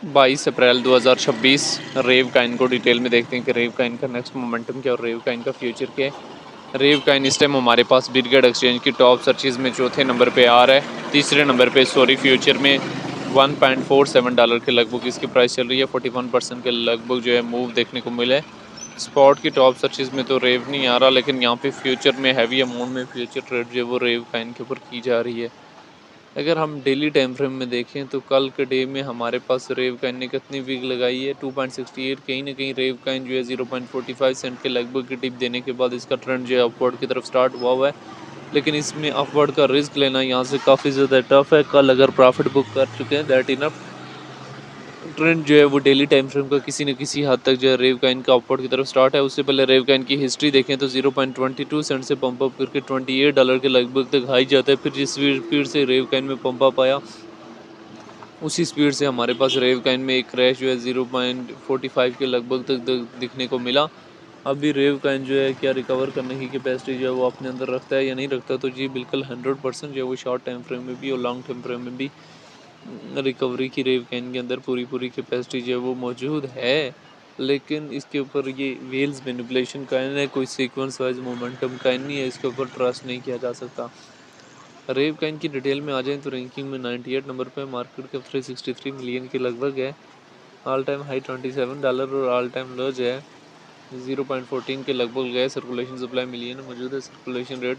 22 अप्रैल 2026 रेव Kine को detail में देखते हैं कि रेव काइन का नेक्स्ट मोमेंटम क्या और रेव काइन का फ्यूचर क्या है। रेव काइन इस टाइम हमारे पास बिटगेट एक्सचेंज की टॉप सर्चेज में चौथे नंबर पे आ रहा है। तीसरे नंबर पे फ्यूचर में $1.47 के लगभग इसकी प्राइस चल रही है। 41% के लगभग जो है मूव देखने को मिला है। स्पॉट की टॉप सर्चेज में तो रेव नहीं आ रहा, लेकिन यहाँ पे फ्यूचर में हैवी अमाउंट में फ्यूचर ट्रेड जो है वो रेव काइन के ऊपर की जा रही है। अगर हम डेली टाइम फ्रेम में देखें तो कल के डे में हमारे पास रेव काइन ने कितनी वीक लगाई है 2.68। कहीं ना कहीं रेव काइन जो है 0.45 सेंट के लगभग की टिप देने के बाद इसका ट्रेंड जो है अपवर्ड की तरफ स्टार्ट हुआ है, लेकिन इसमें अपवर्ड का रिस्क लेना यहाँ से काफ़ी ज़्यादा टफ है। कल अगर प्रॉफिट बुक कर चुके हैं दैट इनफ। ट्रेंड जो है वो डेली टाइम फ्रेम का किसी न किसी हद तक जो है रेव काइन का अपवर्ड की तरफ स्टार्ट है। उससे पहले रेव काइन की हिस्ट्री देखें तो 0.22 सेंट से पंप अप करके $28 के लगभग तक हाई जाता है। फिर जिस स्पीड से रेव काइन में पंप अप आया उसी स्पीड से हमारे पास रेव काइन में एक क्रैश जो है 0.45 के लगभग तक दिखने को मिला। अभी रेव काइन जो है क्या रिकवर करने की कैपेसिटी जो है वो अपने अंदर रखता है या नहीं रखता, तो जी बिल्कुल 100% जो है वो शॉर्ट टाइम फ्रेम में भी और लॉन्ग टाइम फ्रेम में भी रिकवरी की रेव काइन के अंदर पूरी कैपेसिटी जो है वो मौजूद है। लेकिन इसके ऊपर ये वेल्स मैनिपुलेशन काइन है, कोई सीक्वेंस वाइज मोमेंटम काइन नहीं है, इसके ऊपर ट्रस्ट नहीं किया जा सकता। रेव काइन की डिटेल में आ जाए तो रैंकिंग में 98 नंबर पे, मार्केट कैप 363 मिलियन के लगभग है। ऑल टाइम हाई $27 और ऑल टाइम लो जो है 0.14 के लगभग गए। सर्कुलेशन सप्लाई मिलियन मौजूद है। सर्कुलेशन रेट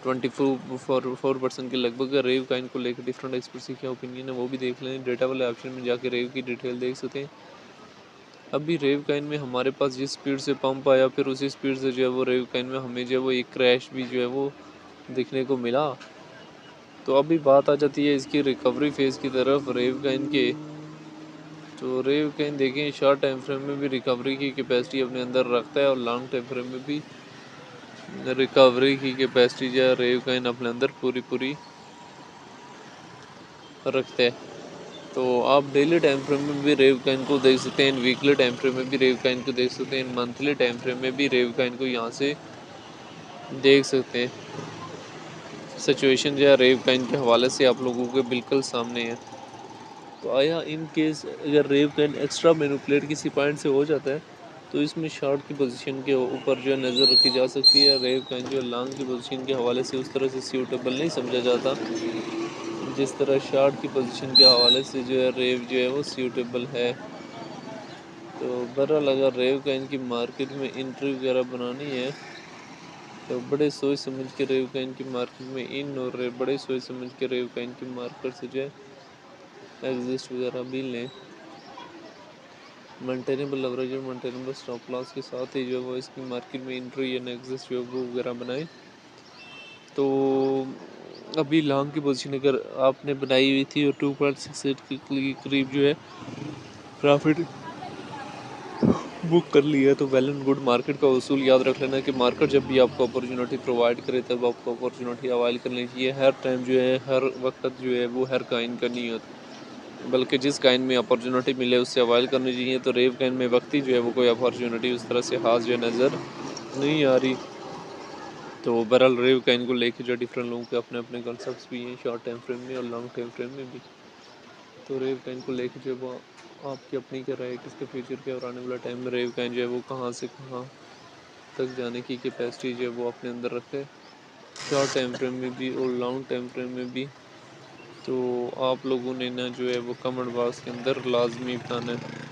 24% के लगभग है। रेव काइन को लेकर डिफरेंट एक्सपर्ट्स की क्या ओपिनियन है वो भी देख लें। डेटा वाले ऑप्शन में जाके रेव की डिटेल देख सकते हैं। अभी रेव काइन में हमारे पास जिस स्पीड से पंप आया फिर उसी स्पीड से जो है वो रेव काइन में हमें जो है वो एक क्रैश भी जो है वो दिखने को मिला। तो अभी बात आ जाती है इसकी रिकवरी फेज़ की तरफ रेव काइन के। तो रेव काइन देखें शॉर्ट टाइम फ्रेम में भी रिकवरी की कैपेसिटी अपने अंदर रखता है और लॉन्ग टाइम फ्रेम में भी रिकवरी की कैपेसिटी जो है रेव काइन अपने अंदर पूरी रखते हैं। तो आप डेली टाइम फ्रेम में भी रेव काइन को देख सकते हैं, वीकली टाइम फ्रेम में भी रेव काइन को देख सकते हैं, मंथली टाइम फ्रेम में भी रेव काइन को यहाँ से देख सकते हैं। सिचुएशन जो है रेव काइन के हवाले से आप लोगों के बिल्कुल सामने है। तो आया इन केस अगर रेव काइन एक्स्ट्रा मैनिपुलेट किसी पॉइंट से हो जाता है तो इसमें शॉर्ट की पोजीशन के ऊपर जो है नज़र रखी जा सकती है। रेव काइन जो है लॉन्ग की पोजीशन के हवाले से उस तरह से सूटेबल नहीं समझा जाता जिस तरह शॉर्ट की पोजीशन के हवाले से जो है रेव जो है वो सूटेबल है। तो बहरहाल अगर रेव काइन की मार्केट में एंट्री वगैरह बनानी है तो बड़े सोच समझ के रेव काइन की मार्केट में इन और बड़े सोच समझ के रेव काइन की मार्केट से जो है एग्जिस्ट वगैरह भी लें। मेंटेनेबल लेवरेज और मेंटेनेबल स्टॉप लॉस के साथ ही जो है वो इसकी मार्केट में एंट्री या एग्जिस्ट जो है वो वगैरह बनाए। तो अभी लॉन्ग की पोजीशन अगर आपने बनाई हुई थी और 2.68 के करीब जो है प्रॉफिट बुक कर लिया है तो वेल एंड गुड। मार्केट का उसूल याद रख लेना कि मार्केट जब भी आपको अपॉर्चुनिटी प्रोवाइड करे तब आपको अपॉर्चुनिटी अवाइल करनी चाहिए। हर टाइम जो है हर वक्त जो है वो हर काइन का नहीं होता, बल्कि जिस काइन में अपॉर्चुनिटी मिले उससे अवाइल करनी चाहिए। तो रेव काइन में वक्त ही जो है वो कोई अपॉर्चुनिटी उस तरह से हाथ जो नज़र नहीं आ रही। तो बहरहाल रेव काइन को लेके जो डिफरेंट लोगों के अपने अपने कंसेप्ट भी हैं शॉर्ट टाइम फ्रेम में और लॉन्ग टाइम फ्रेम में भी। तो रेव काइन को लेके जो वो आपकी अपनी क्या राय है किसके फ्यूचर के और आने वाला टाइम में रेव काइन जो है वो कहाँ से कहाँ तक जाने की कैपेसिटी जो है वो अपने अंदर रखते हैं शॉर्ट टाइम फ्रेम में भी और लॉन्ग टाइम फ्रेम में भी। तो आप लोगों ने ना जो है वो कमेंट बॉक्स के अंदर लाजमी बताना है।